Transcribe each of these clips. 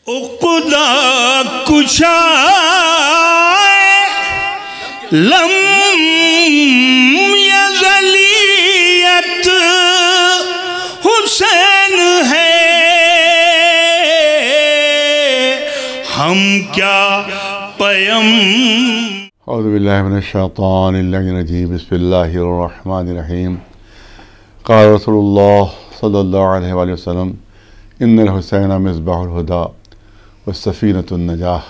عقدہ کشا لم یزلیت حسین ہے، ہم کیا پیم. اعوذ باللہ من الشیطان الرجیم، بسم اللہ الرحمن الرحیم. قال رسول اللہ صلی اللہ علیہ وآلہ وسلم ان الحسین مصباح الہدی والسفینۃ النجاح.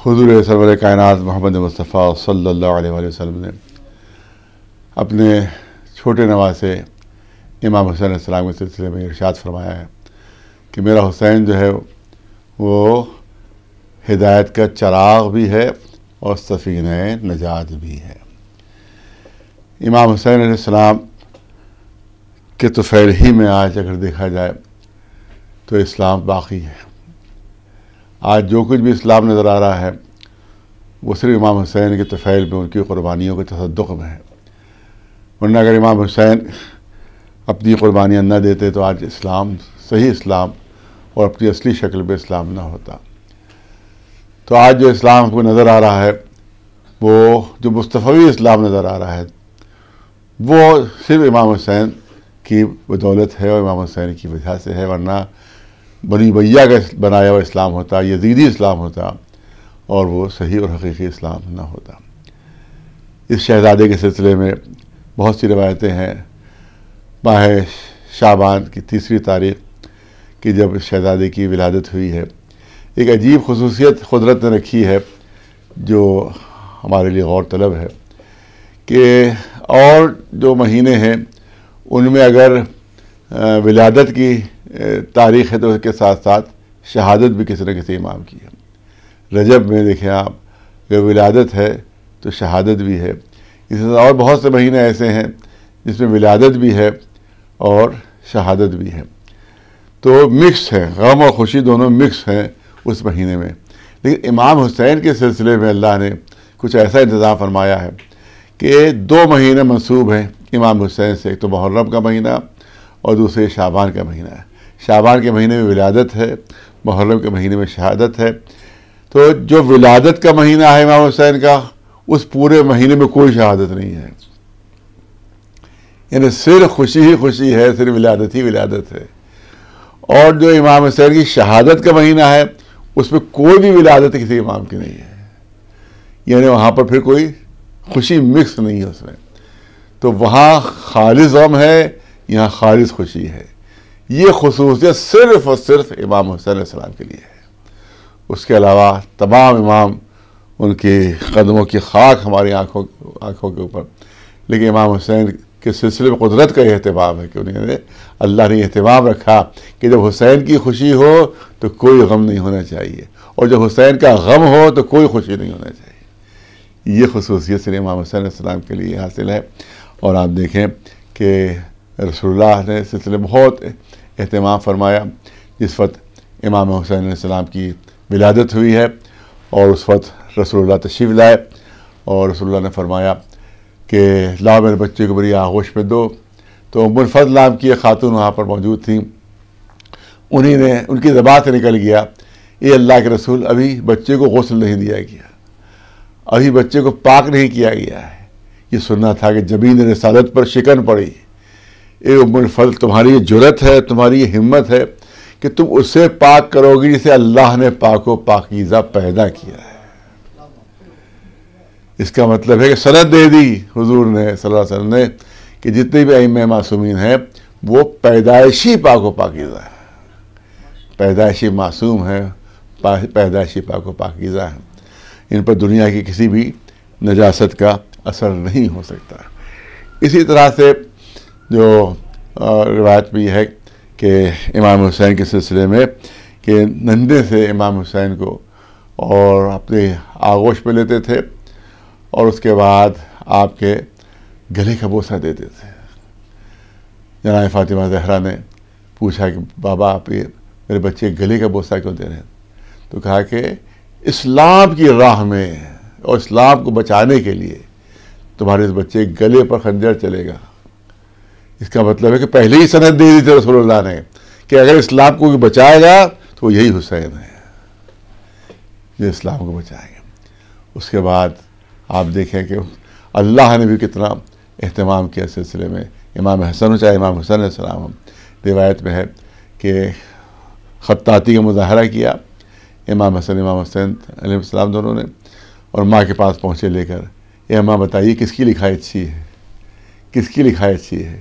حضور سرور کائنات محمد مصطفیٰ صلی اللہ علیہ وآلہ وسلم نے اپنے چھوٹے نواسے امام حسین علیہ السلام کے سلسلے میں ارشاد فرمایا ہے کہ میرا حسین جو ہے وہ ہدایت کا چراغ بھی ہے اور سفینہ نجات بھی ہے. امام حسین علیہ السلام کے طفیل ہی میں آج اگر دیکھا جائے تو اسلام باقی ہے. آج جو کچھ بھی اسلام نظر آ رہا ہے وہ صرف امام حسین کے طفیل میں، ان کی قربانیوں کے تصدق میں ہے. ورنہ اگر امام حسین اپنی قربانیاں نہ دیتے تو آج اسلام، صحیح اسلام اور اپنی اصلی شکل پہ اسلام نہ ہوتا. تو آج جو اسلام کو نظر آ رہا ہے، وہ جو مصطفی اسلام نظر آ رہا ہے، وہ صرف امام حسین کی بدولت ہے اور امام حسین کی وجہ سے ہے. ورنہ بنی امیہ کا بنایا ہوا اسلام ہوتا، یزیدی اسلام ہوتا، اور وہ صحیح اور حقیقی اسلام نہ ہوتا. اس شہزادے کے سلسلے میں بہت سی روایتیں ہیں. ماہ شعبان کی 3 تاریخ کی جب شہزادے کی ولادت ہوئی ہے، ایک عجیب خصوصیت قدرت نے رکھی ہے جو ہمارے لیے غور طلب ہے کہ اور جو مہینے ہیں ان میں اگر ولادت کی تاریخ ہے تو اس کے ساتھ ساتھ شہادت بھی کسی نہ کسی امام کی ہے. رجب میں دیکھیں آپ، اگر ولادت ہے تو شہادت بھی ہے. اسی طرح اور بہت سے مہینے ایسے ہیں جس میں ولادت بھی ہے اور شہادت بھی ہے. تو مکس ہے، غم اور خوشی دونوں مکس ہیں اس مہینے میں. لیکن امام حسین کے سلسلے میں اللہ نے کچھ ایسا انتظام فرمایا ہے کہ 2 مہینے منسوب ہیں امام حسین سے. ایک تو محرم کا مہینہ اور دوسرے شعبان کا مہینہ ہے. شعبان کے مہینے میں ولادت ہے، محرم کے مہینے میں شہادت ہے. تو جو ولادت کا مہینہ ہے امام حسین کا، اس پورے مہینے میں کوئی شہادت نہیں ہے. یعنی صرف خوشی ہی خوشی ہے، صرف ولادت ہی ولادت ہے. اور جو امام حسین کی شہادت کا مہینہ ہے اس میں کوئی بھی ولادت کسی امام کی نہیں ہے. یعنی وہاں پر پھر کوئی خوشی مکس نہیں ہے اس میں. تو وہاں خالص غم ہے، یہاں خالص خوشی ہے. یہ خصوصیت صرف اور صرف امام حسین علیہ السلام کے لیے ہے. اس کے علاوہ تمام امام، ان کے قدموں کی خاک ہماری آنکھوں کے اوپر. لیکن امام حسین کے سلسلے میں قدرت کا یہ اہتمام ہے کہ انہیں اللہ نے اہتمام رکھا کہ جب حسین کی خوشی ہو تو کوئی غم نہیں ہونا چاہیے، اور جب حسین کا غم ہو تو کوئی خوشی نہیں ہونا چاہیے. یہ خصوصیت صرف امام حسین علیہ السلام کے لیے حاصل ہے. اور آپ دیکھیں کہ رسول اللہ نے اس سلسلے میں بہت اہتمام فرمایا. جس وقت امام حسین علیہ السلام کی ولادت ہوئی ہے اور اس وقت رسول اللہ تشریف لائے، اور رسول اللہ نے فرمایا کہ لاؤ میرے بچے کو میری آغوش میں دو. تو ام الفضل نام کی ایک خاتون وہاں پر موجود تھیں. انہی نے، ان کی زبان سے نکل گیا، اے اللہ کے رسول، ابھی بچے کو غسل نہیں دیا گیا، ابھی بچے کو پاک نہیں کیا گیا ہے. یہ سننا تھا کہ جبین رسالت پر شکن پڑی. اے ام الفضل، تمہاری یہ جرت ہے، تمہاری یہ ہمت ہے کہ تم اسے پاک کرو گی جسے اللہ نے پاک و پاکیزہ پیدا کیا ہے. اس کا مطلب ہے کہ سند دے دی حضور نے صلی اللہ علیہ وسلم نے کہ جتنے بھی ائمہ معصومین ہیں وہ پیدائشی پاک و پاکیزہ ہے، پیدائشی معصوم ہیں، پیدائشی پاک و پاکیزہ ہیں. ان پر دنیا کی کسی بھی نجاست کا اثر نہیں ہو سکتا. اسی طرح سے جو روایت بھی ہے کہ امام حسین کے سلسلے میں کہ نندے سے امام حسین کو اور اپنے آغوش پہ لیتے تھے اور اس کے بعد آپ کے گلے کا بوسہ دیتے تھے. جناب فاطمہ زہرا نے پوچھا کہ بابا آپ یہ میرے بچے گلے کا بوسہ کیوں دے رہے ہیں؟ تو کہا کہ اسلام کی راہ میں اور اسلام کو بچانے کے لیے تمہارے اس بچے گلے پر خنجر چلے گا. اس کا مطلب ہے کہ پہلے ہی سند دے دی تھی رسول اللہ نے کہ اگر اسلام کو بچائے گا تو وہ یہی حسین ہے جو اسلام کو بچائیں گے۔ اس کے بعد آپ دیکھیں کہ اللہ نے بھی کتنا اہتمام کیا اس سلسلے میں۔ امام حسن چاہے امام حسین علیہ السلام، روایت میں ہے کہ خطاطی کا مظاہرہ کیا امام حسن امام حسین علیہ السلام دونوں نے، اور ماں کے پاس پہنچے لے کر، اے ماں بتائیے کس کی لکھائی اچھی ہے، کس کی لکھائی اچھی ہے۔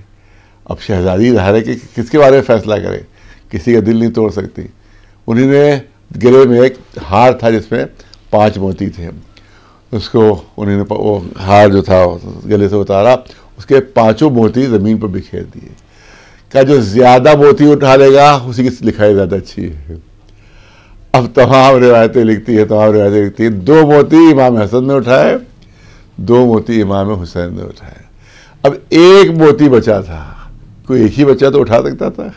اب شہزادی ظاہر ہے کہ کس کے بارے میں فیصلہ کرے، کسی کا دل نہیں توڑ سکتی۔ انہوں نے گلے میں ایک ہار تھا جس میں 5 موتی تھے، اس کو انہوں نے وہ ہار جو تھا گلے سے اتارا، اس کے 5 موتی زمین پر بکھیر دیے، کہا جو زیادہ موتی اٹھا لے گا اسی کی لکھائی زیادہ اچھی ہے۔ اب تمام روایتیں لکھتی ہے 2 موتی امام حسن نے اٹھائے، 2 موتی امام حسین نے اٹھائے۔ اب 1 موتی بچا تھا، کوئی ایک ہی بچہ تو اٹھا سکتا تھا،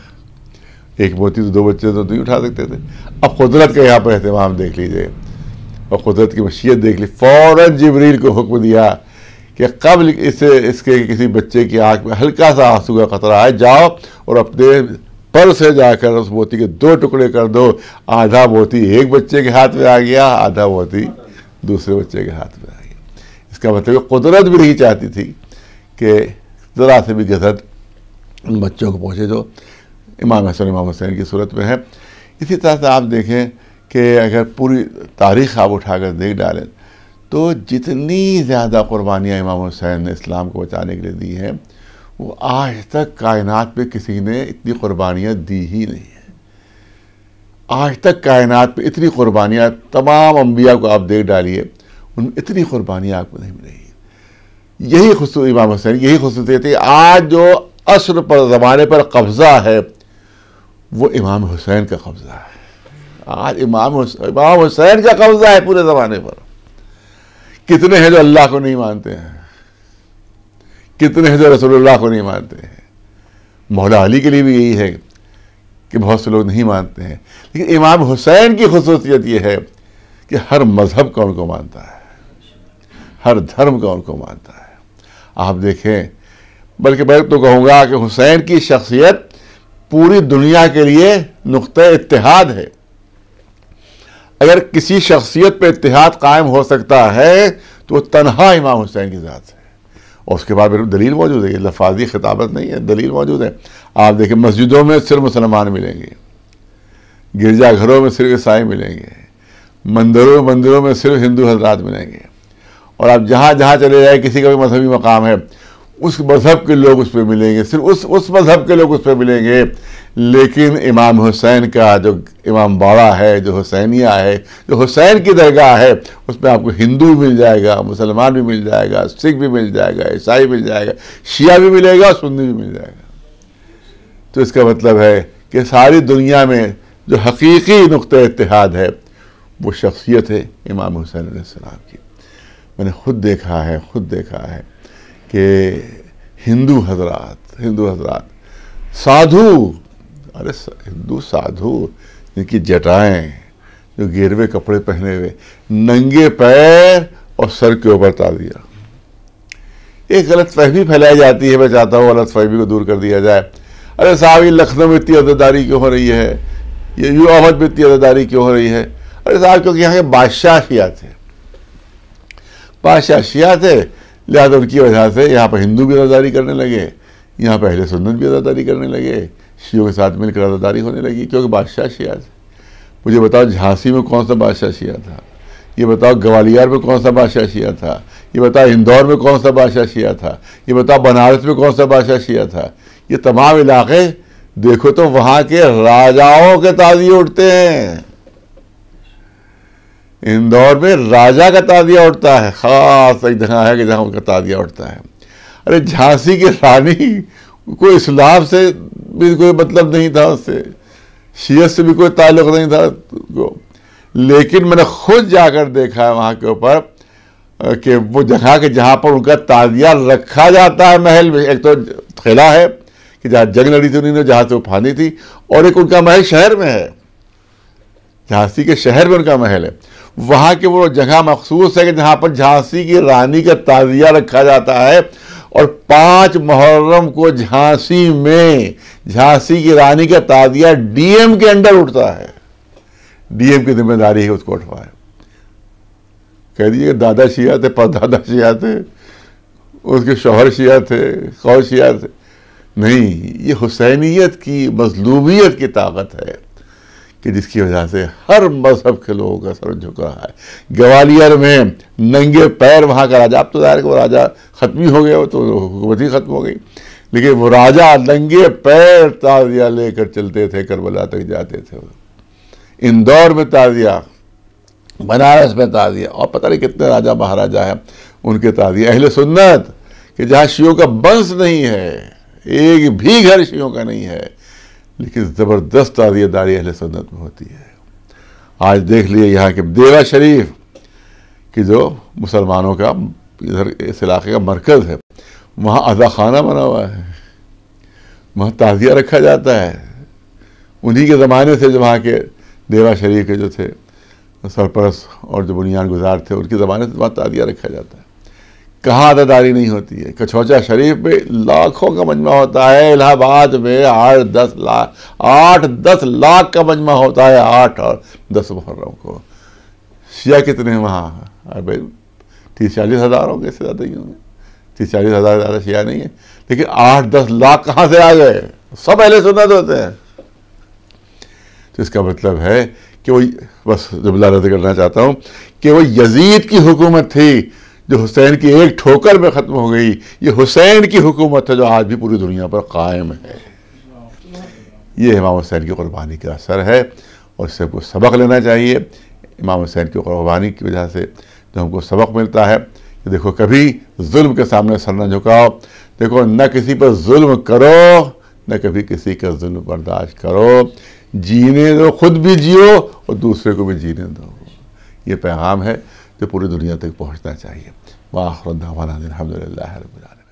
1 موتی تو 2 بچے تو نہیں اٹھا سکتے تھے۔ اب قدرت کا یہاں پر اہتمام دیکھ لیجئے، اور قدرت کی مشیت دیکھ لی، فوراً جبریل کو حکم دیا کہ قبل اس کے کسی بچے کی آنکھ میں ہلکا سا آنسو کا قطرہ آئے، جاؤ اور اپنے پر سے جا کر اس موتی کے 2 ٹکڑے کر دو، آدھا موتی ایک بچے کے ہاتھ میں آ گیا، آدھا موتی دوسرے بچے کے ہاتھ میں آ گیا۔ اس کا مطلب کہ قدرت بھی نہیں چاہتی تھی کہ ذرا سے بھی گزر ان بچوں کو پہنچے جو امام حسن امام حسین کی صورت میں ہے۔ اسی طرح سے آپ دیکھیں کہ اگر پوری تاریخ آپ اٹھا کر دیکھ ڈالیں تو جتنی زیادہ قربانیاں امام حسین نے اسلام کو بچانے کے لیے دی ہیں، وہ آج تک کائنات پہ کسی نے اتنی قربانیاں دی ہی نہیں ہیں۔ آج تک کائنات پہ اتنی قربانیاں، تمام انبیاء کو آپ دیکھ ڈالیے، ان میں اتنی قربانیاں آپ کو نہیں ملیں گی۔ یہی خصوصیت امام حسین، یہی خصوصیت ہے۔ آج جو عصر پر زمانے پر قبضہ ہے وہ امام حسین کا قبضہ ہے۔ آج امام حسین کا قبضہ ہے پورے زمانے پر۔ کتنے ہیں جو اللہ کو نہیں مانتے ہیں، کتنے ہیں جو رسول اللہ کو نہیں مانتے ہیں۔ مولا علی کے لیے بھی یہی ہے کہ بہت سے لوگ نہیں مانتے ہیں، لیکن امام حسین کی خصوصیت یہ ہے کہ ہر مذہب کا ان کو مانتا ہے، ہر دھرم کا ان کو مانتا ہے۔ آپ دیکھیں، بلکہ میں تو کہوں گا کہ حسین کی شخصیت پوری دنیا کے لیے نقطہ اتحاد ہے۔ اگر کسی شخصیت پہ اتحاد قائم ہو سکتا ہے تو وہ تنہا امام حسین کی ذات ہے، اور اس کے بعد دلیل موجود ہے، یہ لفاظی خطابت نہیں ہے، دلیل موجود ہے۔ آپ دیکھیں مسجدوں میں صرف مسلمان ملیں گے، گرجا گھروں میں صرف عیسائی ملیں گے، مندروں میں صرف ہندو حضرات ملیں گے، اور آپ جہاں جہاں چلے جائیں کسی کا بھی مذہبی مقام ہے اس مذہب کے لوگ اس پہ ملیں گے، صرف اس مذہب کے لوگ اس پہ ملیں گے۔ لیکن امام حسین کا جو امام باڑہ ہے، جو حسینیہ ہے، جو حسین کی درگاہ ہے، اس میں آپ کو ہندو بھی مل جائے گا، مسلمان بھی مل جائے گا، سکھ بھی مل جائے گا، عیسائی مل جائے گا، شیعہ بھی ملے گا، سنی بھی مل جائے گا۔ تو اس کا مطلب ہے کہ ساری دنیا میں جو حقیقی نقطہ اتحاد ہے وہ شخصیت ہے امام حسین علیہ السلام کی۔ میں نے خود دیکھا ہے کہ ہندو حضرات سادھو، ہندو سادھو جن کی جٹائیں، جو گیروے کپڑے پہنے ہوئے، ننگے پیر اور سر کے اوپر تعزیہ۔ ایک غلط فہمی پھیلائی جاتی ہے، میں چاہتا ہوں غلط فہمی کو دور کر دیا جائے۔ ارے صاحب یہ لکھنؤ میں اتنی عزاداری کیوں ہو رہی ہے، یہ یو احمد میں اتنی عزاداری کیوں ہو رہی ہے؟ ارے صاحب کیونکہ یہاں کے بادشاہ شیعہ تھے، لہٰذا ان کی وجہ سے یہاں پر ہندو بھی عزاداری کرنے لگے، یہاں پہ اہل سنت بھی عزاداری کرنے لگے، شیعوں کے ساتھ مل کر عزاداری ہونے لگی، کیونکہ بادشاہ شیعہ تھے۔ مجھے بتاؤ جھانسی میں کون سا بادشاہ شیعہ تھا؟ یہ بتاؤ گوالیار میں کون سا بادشاہ شیعہ تھا؟ یہ بتاؤ اندور میں کون سا بادشاہ شیعہ تھا؟ یہ بتاؤ بنارس میں کون سا بادشاہ شیعہ تھا؟ یہ تمام علاقے دیکھو تو وہاں کے راجاؤں کے تعزیے اٹھتے ہیں۔ اندور میں راجا کا تعزیہ اٹھتا ہے، خاص ایک جگہ ہے کہ جہاں ان کا تعزیہ اٹھتا ہے۔ ارے جھانسی کی رانی کوئی اسلام سے بھی کوئی مطلب نہیں تھا، اس سے شیعت سے بھی کوئی تعلق نہیں تھا، لیکن میں نے خود جا کر دیکھا ہے وہاں کے اوپر کہ وہ جگہ کہ جہاں پر ان کا تعزیہ رکھا جاتا ہے محل میں، ایک تو قلعہ ہے کہ جہاں جنگ لڑی تھی انہوں نے، جہاں سے وہ پھاندی تھی، اور ایک ان کا محل شہر میں ہے، جھانسی کے شہر میں ان کا محل ہے۔ وہاں کے وہ جگہ مخصوص ہے کہ جہاں پر جھانسی کی رانی کا تعزیہ رکھا جاتا ہے، اور 5 محرم کو جھانسی میں جھانسی کی رانی کا تعزیہ ڈی ایم کے انڈر اٹھتا ہے۔ ڈی ایم کی ذمہ داری ہے اس کو اٹھوائے. کہہ دیجیے کہ دادا شیعہ تھے، پردادا شیعہ تھے، اس کے شوہر شیعہ تھے، خور شیعہ تھے. نہیں، یہ حسینیت کی مظلومیت کی طاقت ہے کہ جس کی وجہ سے ہر مذہب کے لوگوں کا سر جھک رہا ہے. گوالیر میں ننگے پیر وہاں کا راجہ، اب تو ظاہر کہ وہ راجہ ختم ہی ہو گیا، وہ تو حکومت ہی ختم ہو گئی، لیکن وہ راجہ ننگے پیر تعزیہ لے کر چلتے تھے، کربلا تک جاتے تھے. اندور میں تعزیہ، بنارس میں تعزیہ، اور پتہ نہیں کتنے راجہ مہاراجہ ہیں ان کے تعزیہ. اہل سنت کہ جہاں شیعوں کا بنس نہیں ہے، ایک بھی گھر شیعوں کا نہیں ہے، لیکن زبردست تعزیہ داری اہل سنت میں ہوتی ہے. آج دیکھ لیے یہاں کے دیوا شریف کہ جو مسلمانوں کا ادھر اس علاقے کا مرکز ہے، وہاں عزا خانہ بنا ہوا ہے، وہاں تعزیہ رکھا جاتا ہے. انہی کے زمانے سے جو وہاں کے دیوا شریف کے جو تھے سرپرست اور جو بنیاد گزار تھے، ان کے زمانے سے وہاں تعزیہ رکھا جاتا ہے. کہاں عزاداری نہیں ہوتی ہے. کچھوچا شریف میں لاکھوں کا مجمع ہوتا ہے. الہ آباد میں 8-10 لاکھ کا مجمع ہوتا ہے 8 اور 10 محرم کو. شیعہ کتنے ہیں وہاں؟ 30-40 ہزار ہوں گے، اس سے زیادہ ہی ہوں گے. 30-40 ہزار زیادہ شیعہ نہیں ہے، لیکن 8-10 لاکھ کہاں سے آ گئے؟ سب اہل سنت ہوتے ہیں. تو اس کا مطلب ہے کہ وہ، بس جملہ رد کرنا چاہتا ہوں کہ وہ یزید کی حکومت تھی جو حسین کی ایک ٹھوکر میں ختم ہو گئی. یہ حسین کی حکومت ہے جو آج بھی پوری دنیا پر قائم ہے. یہ امام حسین کی قربانی کا اثر ہے، اور اس سے کوئی سبق لینا چاہیے. امام حسین کی قربانی کی وجہ سے جو ہم کو سبق ملتا ہے کہ دیکھو کبھی ظلم کے سامنے سر نہ جھکاؤ. دیکھو نہ کسی پر ظلم کرو، نہ کبھی کسی کا ظلم برداشت کرو. جینے دو، خود بھی جیو اور دوسرے کو بھی جینے دو. یہ پیغام ہے جو پوری دنیا تک پہنچنا چاہیے. وآخر دعوانا الحمدللہ رب العالمین.